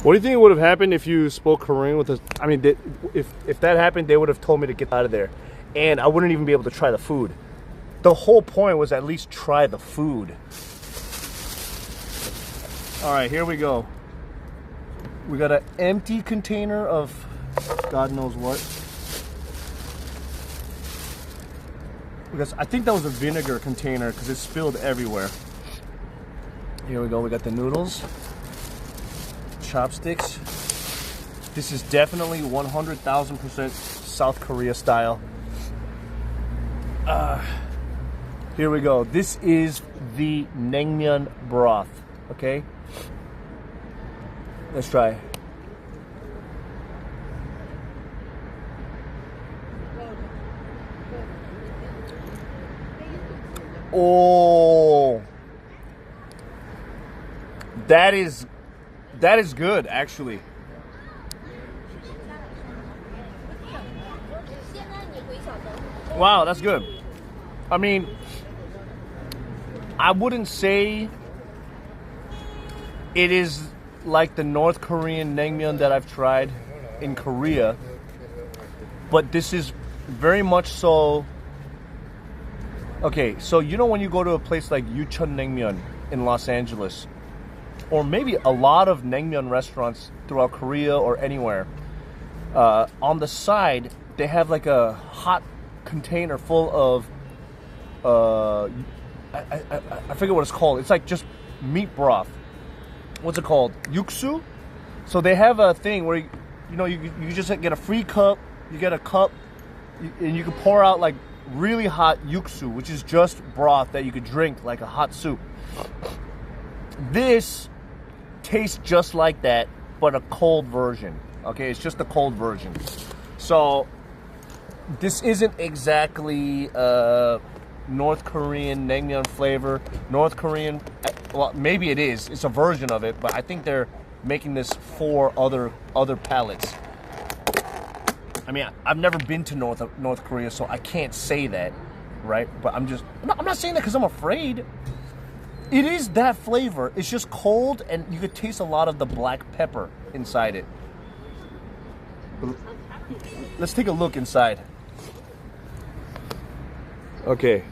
What do you think would have happened if you spoke Korean with us? I mean, if that happened, they would have told me to get out of there. And I wouldn't even be able to try the food. The whole point was at least try the food. All right, here we go. We got an empty container of God knows what. Because I think that was a vinegar container because it spilled everywhere. Here we go. We got the noodles. Chopsticks. This is definitely 100,000% South Korea style. Here we go. This is the Naengmyeon broth. Okay? Let's try. Oh, that is good, actually. Wow, that's good. I mean, I wouldn't say it is like the North Korean naengmyeon that I've tried in Korea, but this is very much so. Okay, so you know when you go to a place like Yuchun Naengmyeon in Los Angeles, or maybe a lot of naengmyeon restaurants throughout Korea or anywhere, on the side they have like a hot container full of I forget what it's called. It's like just meat broth. What's it called? Yuksu. So they have a thing where you just get a free cup. You get a cup, and you can pour out like really hot yuksu, which is just broth that you could drink like a hot soup. This tastes just like that, but a cold version. Okay, it's just a cold version. So this isn't exactly North Korean naengmyeon flavor. North Korean, well, maybe it is. It's a version of it, but I think they're making this for other palates. I mean, I've never been to North Korea, so I can't say that, right? But I'm not saying that because I'm afraid. It is that flavor. It's just cold, and you could taste a lot of the black pepper inside it. Let's take a look inside. Okay.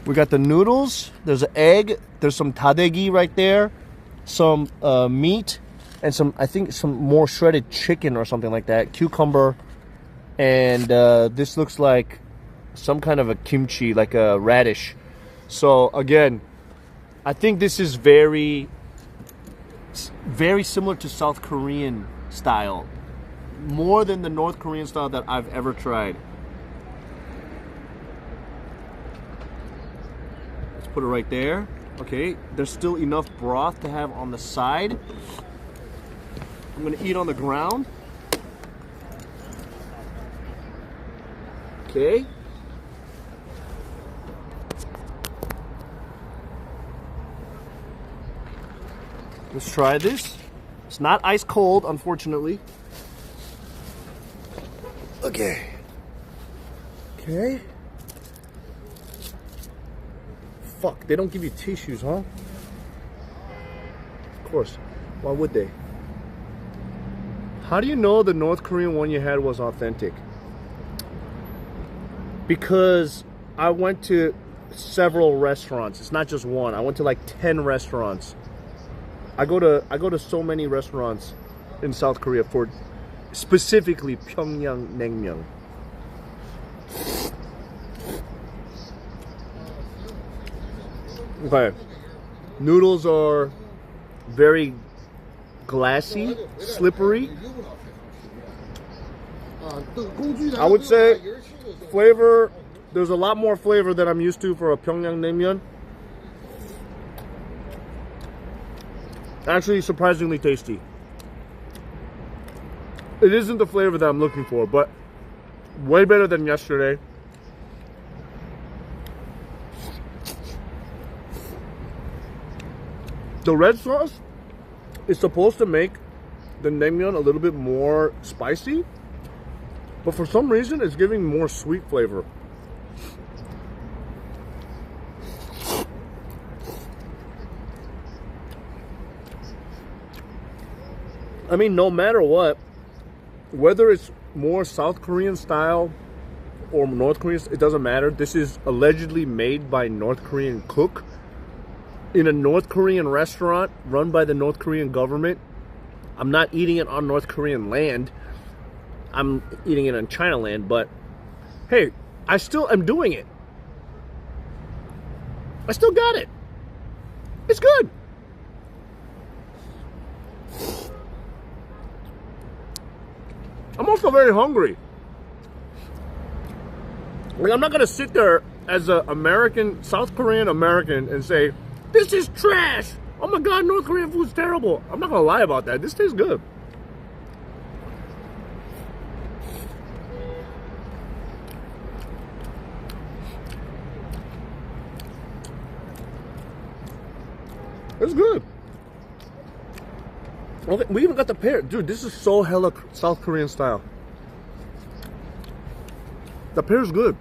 We got the noodles. There's an egg. There's some tadegi right there. Some meat. And I think some more shredded chicken or something like that. Cucumber. And this looks like some kind of a kimchi, like a radish. So again, I think this is very similar to South Korean style, more than the North Korean style that I've ever tried. Let's put it right there. Okay, there's still enough broth to have on the side. I'm gonna eat on the ground. Okay. Let's try this. It's not ice cold, unfortunately. Okay. Okay. Fuck, they don't give you tissues, huh? Of course. Why would they? How do you know the North Korean one you had was authentic? Because I went to several restaurants. It's not just one. I went to like 10 restaurants. I go to so many restaurants in South Korea for specifically Pyongyang Naengmyeon. Okay. Noodles are very glassy, slippery. I would say flavor, there's a lot more flavor than I'm used to for a Pyongyang Naengmyeon. Actually, surprisingly tasty. It isn't the flavor that I'm looking for, but way better than yesterday. The red sauce is supposed to make the naengmyeon a little bit more spicy, but for some reason it's giving more sweet flavor. I mean, no matter what, whether it's more South Korean style or North Korean, it doesn't matter. This is allegedly made by North Korean cook in a North Korean restaurant run by the North Korean government. I'm not eating it on North Korean land. I'm eating it on China land, but hey, I still am doing it. I still got it. It's good. I'm also very hungry. Like, I'm not gonna sit there as an American, South Korean American, and say, this is trash. Oh my God, North Korean food's terrible. I'm not gonna lie about that. This tastes good. It's good. Okay, we even got the pear. Dude, this is so hella South Korean style. The pear's good.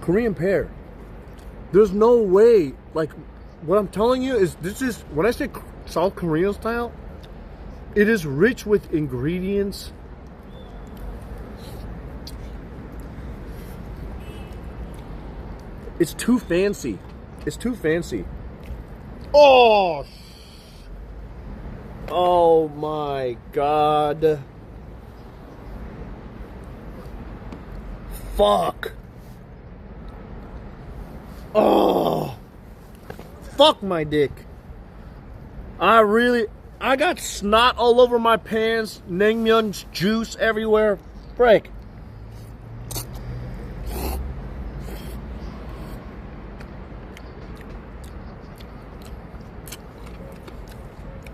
Korean pear. There's no way, like, what I'm telling you is, this is, when I say South Korean style, it is rich with ingredients. It's too fancy. It's too fancy. Oh! Oh my God. Fuck. Oh. Fuck my dick. I got snot all over my pants, Naengmyeon juice everywhere. Break.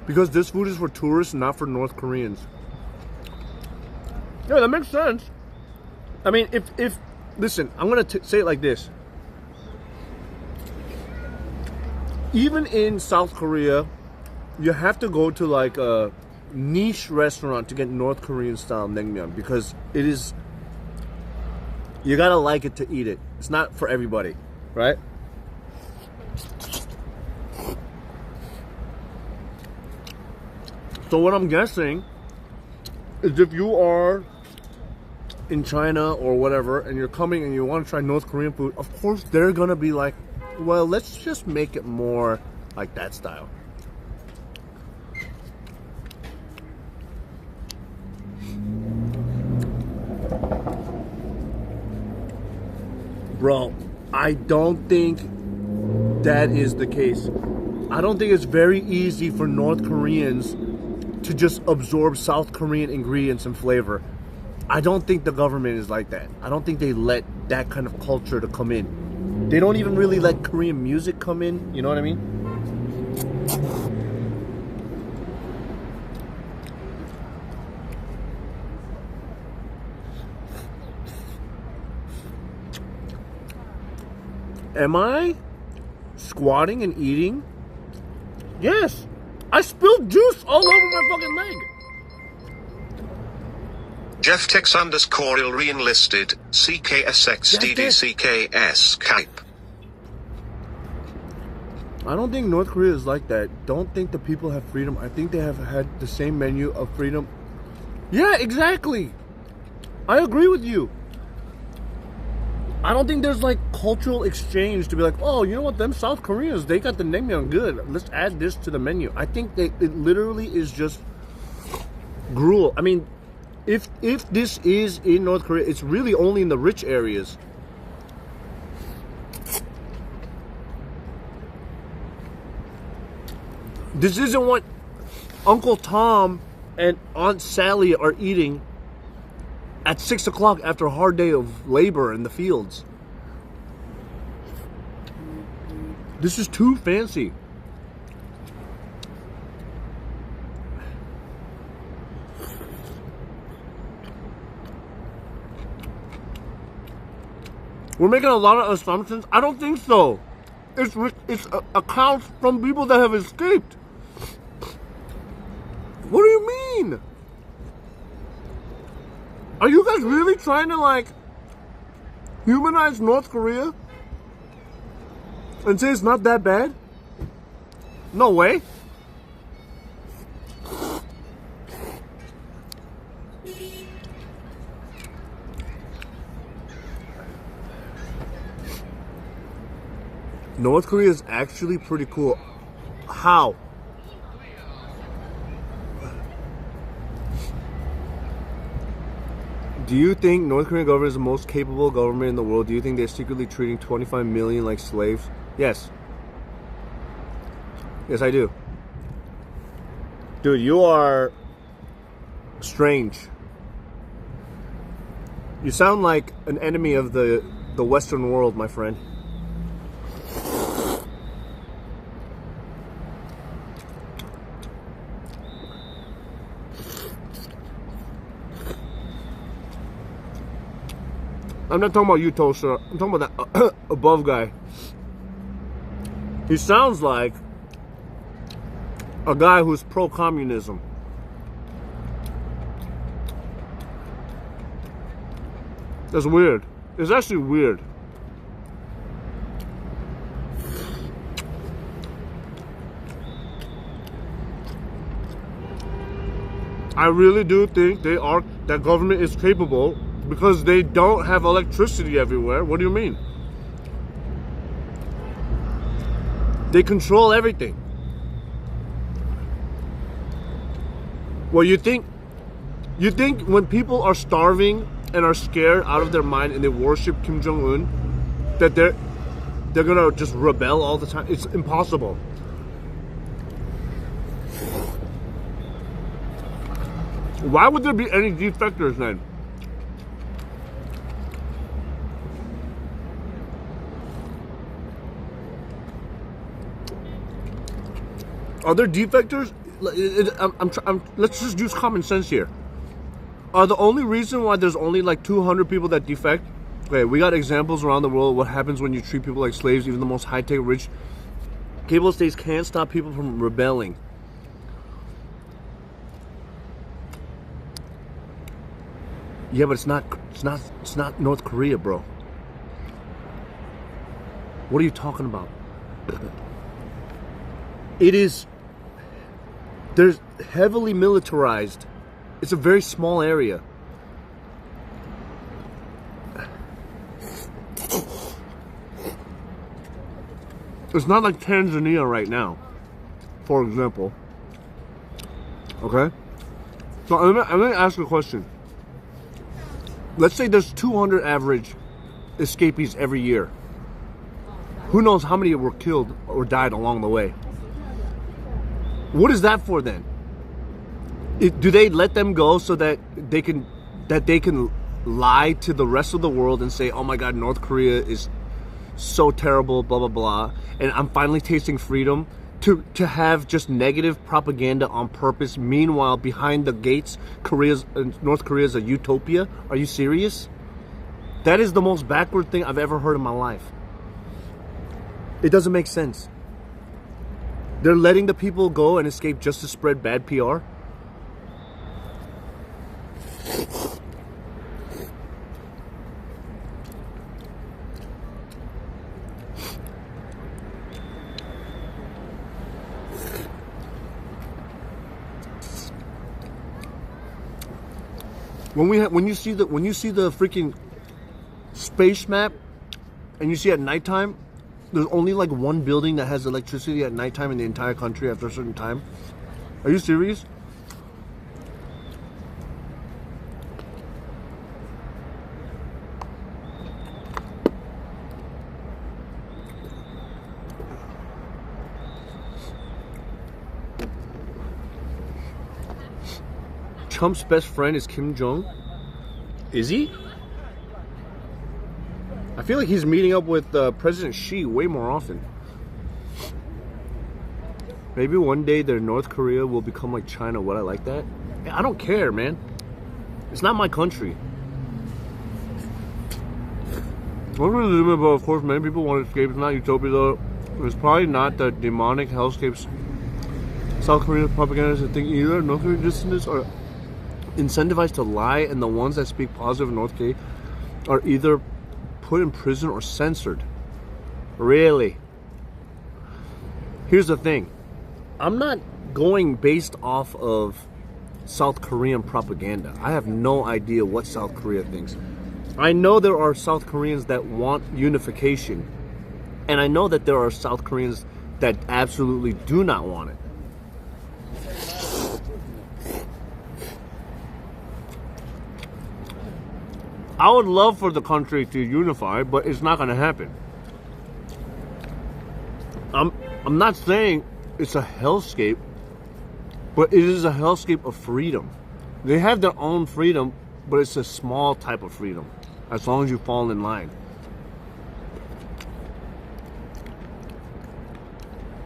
Because this food is for tourists, not for North Koreans. Yeah, that makes sense. I mean, if listen, I'm gonna say it like this. Even in South Korea, you have to go to like a niche restaurant to get North Korean style naengmyeon, because it is, you gotta like it to eat it. It's not for everybody, right? So what I'm guessing is, if you are in China or whatever and you're coming and you want to try North Korean food, of course they're gonna be like, well, let's just make it more like that style. Bro, I don't think that is the case. I don't think it's very easy for North Koreans to just absorb South Korean ingredients and flavor. I don't think the government is like that. I don't think they let that kind of culture to come in. They don't even really let Korean music come in. You know what I mean? Am I squatting and eating? Yes. I spilled juice all over my fucking leg. Jeff Tex _ re-enlisted, CKSXDDCKS Kype. I don't think North Korea is like that. Don't think the people have freedom. I think they have had the same menu of freedom. Yeah, exactly. I agree with you. I don't think there's like cultural exchange to be like, oh, you know what, them South Koreans, they got the naengmyeon good. Let's add this to the menu. I think it literally is just gruel. I mean, if this is in North Korea, it's really only in the rich areas. This isn't what Uncle Tom and Aunt Sally are eating at 6 o'clock after a hard day of labor in the fields. This is too fancy. We're making a lot of assumptions. I don't think so. It's accounts from people that have escaped. What do you mean? Are you guys really trying to like humanize North Korea and say it's not that bad? No way. North Korea is actually pretty cool. How? Do you think North Korean government is the most capable government in the world? Do you think they're secretly treating 25 million like slaves? Yes. Yes, I do. Dude, you are strange. You sound like an enemy of the Western world, my friend. I'm not talking about you, Toaster. I'm talking about that above guy. He sounds like a guy who's pro-communism. That's weird. It's actually weird. I really do think that government is capable because they don't have electricity everywhere. What do you mean? They control everything. Well, you think when people are starving and are scared out of their mind and they worship Kim Jong-un, that they're gonna just rebel all the time? It's impossible. Why would there be any defectors then? Are there defectors? Let's just use common sense here. Are the only reason why there's only like 200 people that defect? Okay, we got examples around the world. What happens when you treat people like slaves? Even the most high-tech, rich cable states can't stop people from rebelling. Yeah, but it's not North Korea, bro. What are you talking about? There's heavily militarized. It's a very small area. It's not like Tanzania right now, for example. Okay? So I'm gonna ask a question. Let's say there's 200 average escapees every year. Who knows how many were killed or died along the way? What is that for then? Do they let them go so that they can lie to the rest of the world and say, oh my God, North Korea is so terrible, blah, blah, blah, and I'm finally tasting freedom, to have just negative propaganda on purpose? Meanwhile, behind the gates, North Korea is a utopia? Are you serious? That is the most backward thing I've ever heard in my life. It doesn't make sense. They're letting the people go and escape just to spread bad PR? When you see the freaking space map and you see at nighttime, there's only like one building that has electricity at nighttime in the entire country after a certain time. Are you serious? Trump's best friend is Kim Jong. Is he? I feel like he's meeting up with President Xi way more often. Maybe one day their North Korea will become like China. Would I like that? I don't care, man. It's not my country. But of course, many people want to escape. It's not utopia, though. It's probably not the demonic hellscapes South Korean propagandists think either. North Korean dissidents are incentivized to lie, and the ones that speak positive in North Korea are either put in prison or censored. Really? Here's the thing. I'm not going based off of South Korean propaganda. I have no idea what South Korea thinks. I know there are South Koreans that want unification. And I know that there are South Koreans that absolutely do not want it. I would love for the country to unify, but it's not going to happen. I'm not saying it's a hellscape, but it is a hellscape of freedom. They have their own freedom, but it's a small type of freedom, as long as you fall in line.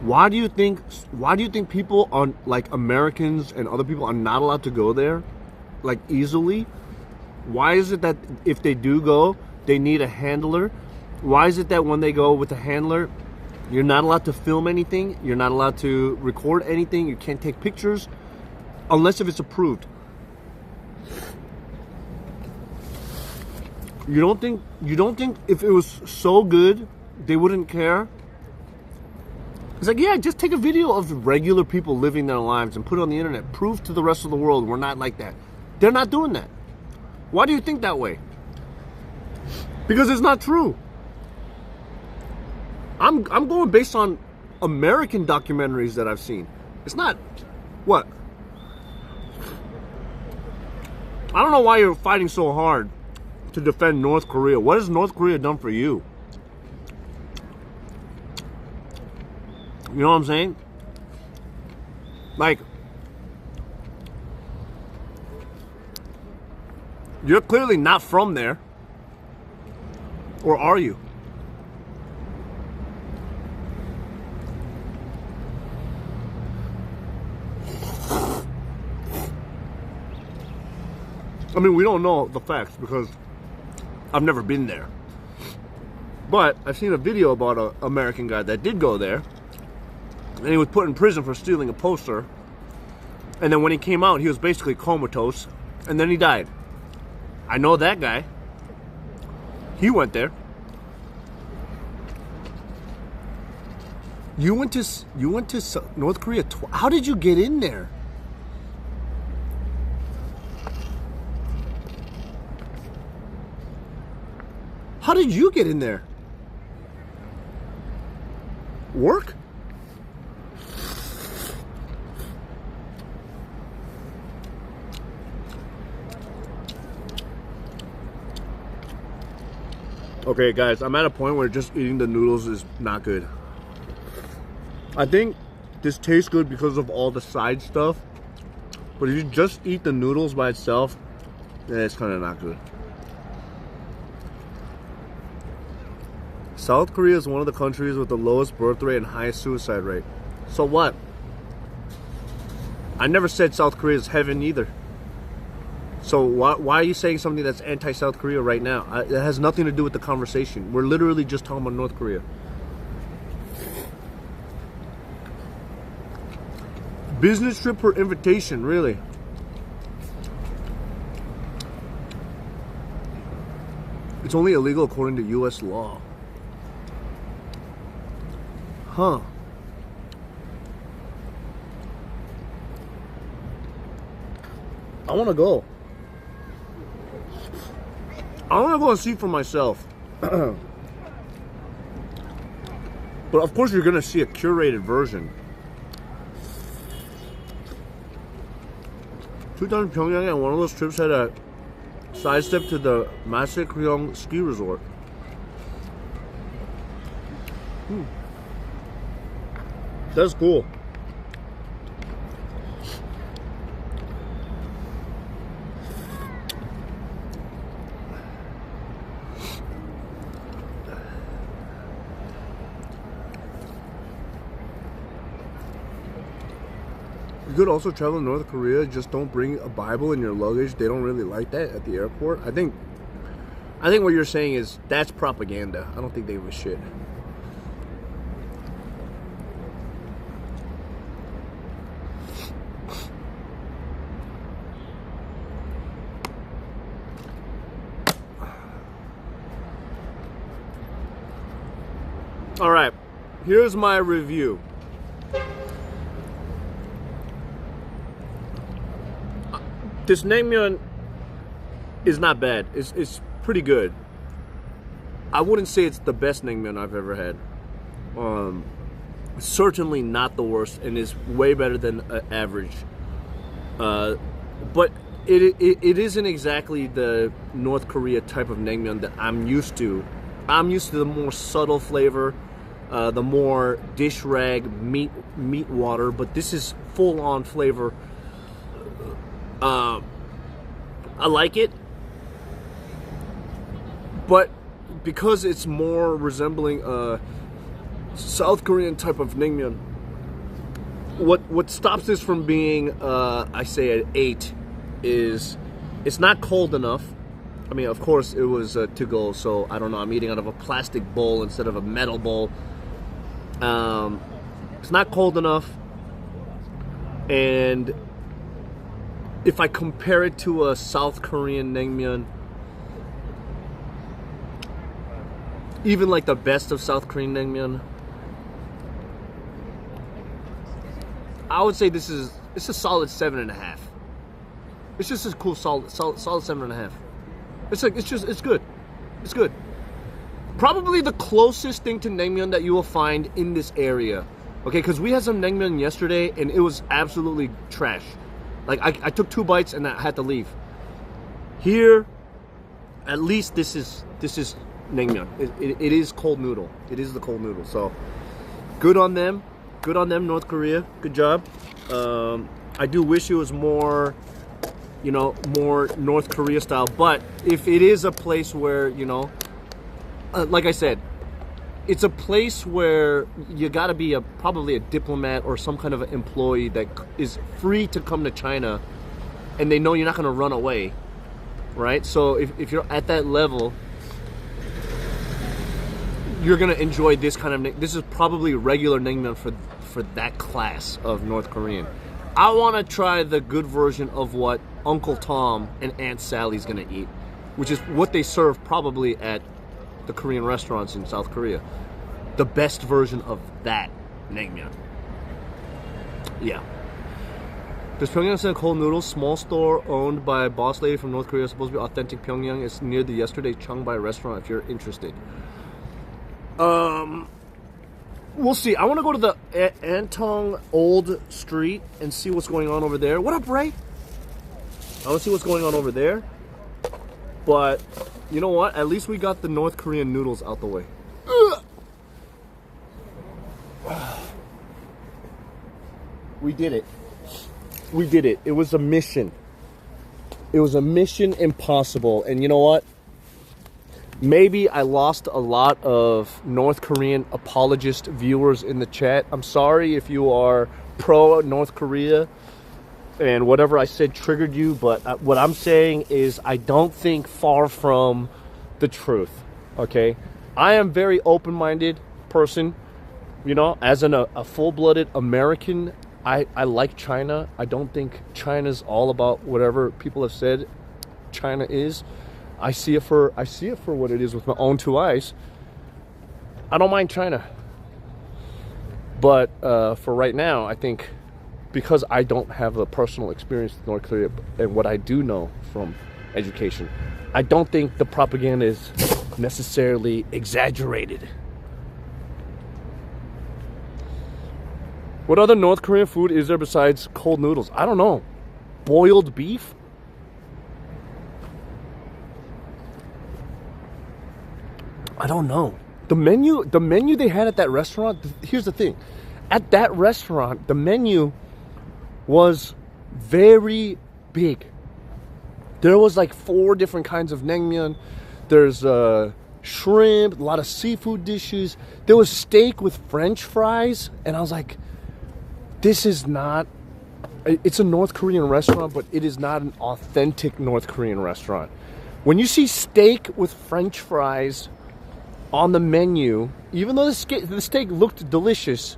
Why do you think people are, like, Americans and other people are not allowed to go there, like, easily? Why is it that if they do go, they need a handler? Why is it that when they go with a handler, you're not allowed to film anything, you're not allowed to record anything, you can't take pictures, unless if it's approved? You don't think if it was so good, they wouldn't care? It's like, yeah, just take a video of regular people living their lives and put it on the internet. Prove to the rest of the world we're not like that. They're not doing that. Why do you think that way? Because it's not true. I'm going based on American documentaries that I've seen. It's not... What? I don't know why you're fighting so hard to defend North Korea. What has North Korea done for you? You know what I'm saying? Like, you're clearly not from there. Or are you? I mean, we don't know the facts because I've never been there. But I've seen a video about an American guy that did go there. And he was put in prison for stealing a poster. And then when he came out, he was basically comatose. And then he died. I know that guy. He went there. You went to North Korea. How did you get in there? How did you get in there? Work? Okay, guys, I'm at a point where just eating the noodles is not good. I think this tastes good because of all the side stuff. But if you just eat the noodles by itself, it's kind of not good. South Korea is one of the countries with the lowest birth rate and highest suicide rate. So what? I never said South Korea is heaven either. So why are you saying something that's anti-South Korea right now? It has nothing to do with the conversation. We're literally just talking about North Korea. Business trip per invitation, really? It's only illegal according to U.S. law. Huh. I want to go. I want to go and see for myself. But of course you're going to see a curated version. 2 times Pyongyang, and one of those trips had a sidestep to the Masikryong ski resort. That's cool. You could also travel to North Korea, just don't bring a Bible in your luggage. They don't really like that at the airport. I think what you're saying is that's propaganda. I don't think they give a shit. All right, here's my review. This naengmyeon is not bad. It's pretty good. I wouldn't say it's the best naengmyeon I've ever had. Certainly not the worst, and is way better than average. But it isn't exactly the North Korea type of naengmyeon that I'm used to. I'm used to the more subtle flavor, the more dish rag meat water. But this is full on flavor. I like it, but because it's more resembling a South Korean type of naengmyeon, what stops this from being, I say, an 8 is it's not cold enough. I mean, of course, it was to go, so I don't know. I'm eating out of a plastic bowl instead of a metal bowl. It's not cold enough, and if I compare it to a South Korean naengmyeon, even like the best of South Korean naengmyeon, I would say it's a solid 7.5. It's just a cool solid 7.5. It's good. It's good. Probably the closest thing to naengmyeon that you will find in this area. Okay, because we had some naengmyeon yesterday and it was absolutely trash. Like I took 2 bites and I had to leave. Here, at least this is naengmyeon. It is cold noodle. It is the cold noodle. So good on them. Good on them, North Korea. Good job. I do wish it was more, more North Korea style. But if it is a place where, like I said, it's a place where you got to be probably a diplomat or some kind of an employee that is free to come to China, and they know you're not going to run away, right? So if you're at that level, you're going to enjoy this kind of. This is probably regular naengmyeon for that class of North Korean. I want to try the good version of what Uncle Tom and Aunt Sally's going to eat, which is what they serve probably at the Korean restaurants in South Korea. The best version of that naengmyeon. Yeah. There's Pyongyang cold noodles, small store owned by a boss lady from North Korea, supposed to be authentic Pyongyang. It's near the yesterday Cheongbai restaurant if you're interested. We'll see. I want to go to the Antong Old Street and see what's going on over there. What up, Ray? I want to see what's going on over there. But you know what? At least we got the North Korean noodles out the way. We did it. We did it. It was a mission. It was a mission impossible. And you know what? Maybe I lost a lot of North Korean apologist viewers in the chat. I'm sorry if you are pro North Korea and whatever I said triggered you, but what I'm saying is I don't think far from the truth, okay? I am very open-minded person, as a full-blooded American. I like China. I don't think China's all about whatever people have said China is. I see it for what it is with my own 2 eyes. I don't mind China. But for right now, I think because I don't have a personal experience with North Korea and what I do know from education, I don't think the propaganda is necessarily exaggerated. What other North Korean food is there besides cold noodles? I don't know. Boiled beef? I don't know. The menu they had at that restaurant, here's the thing. At that restaurant, the menu was very big. There was like 4 different kinds of naengmyeon. There's shrimp, a lot of seafood dishes. There was steak with French fries. And I was like, this is not... It's a North Korean restaurant, but it is not an authentic North Korean restaurant. When you see steak with French fries on the menu, even though the steak looked delicious,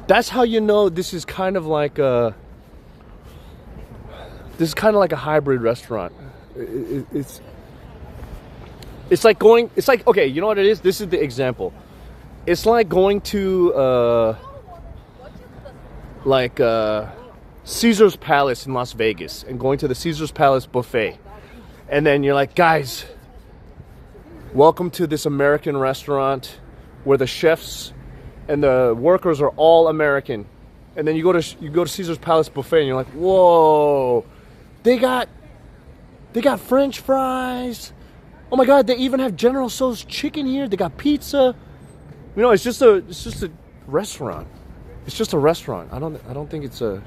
that's how you know this is kind of like a hybrid restaurant. It's like okay, you know what it is? This is the example. It's like going to Caesar's Palace in Las Vegas and going to the Caesar's Palace buffet, and then you're like, guys, Welcome to this American restaurant where the chefs and the workers are all American. And then you go to Caesar's Palace buffet and you're like, whoa, they got French fries. Oh my God, they even have General Tso's chicken here. They got pizza. You know, it's just a restaurant. It's just a restaurant. I don't think it's a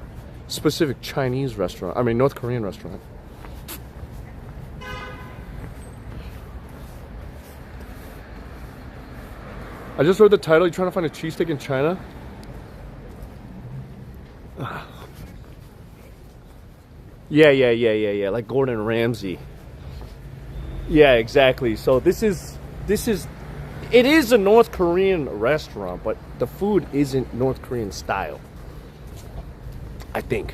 specific Chinese restaurant. I mean, North Korean restaurant. I just read the title. You trying to find a cheesesteak in China? Yeah. Like Gordon Ramsay. Yeah, exactly. So it is a North Korean restaurant, but the food isn't North Korean style, I think.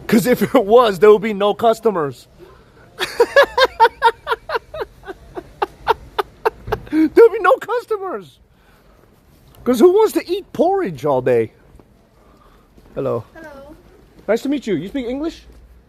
Because if it was, there would be no customers. There'll be no customers. Because who wants to eat porridge all day? Hello. Hello. Nice to meet you. You speak English?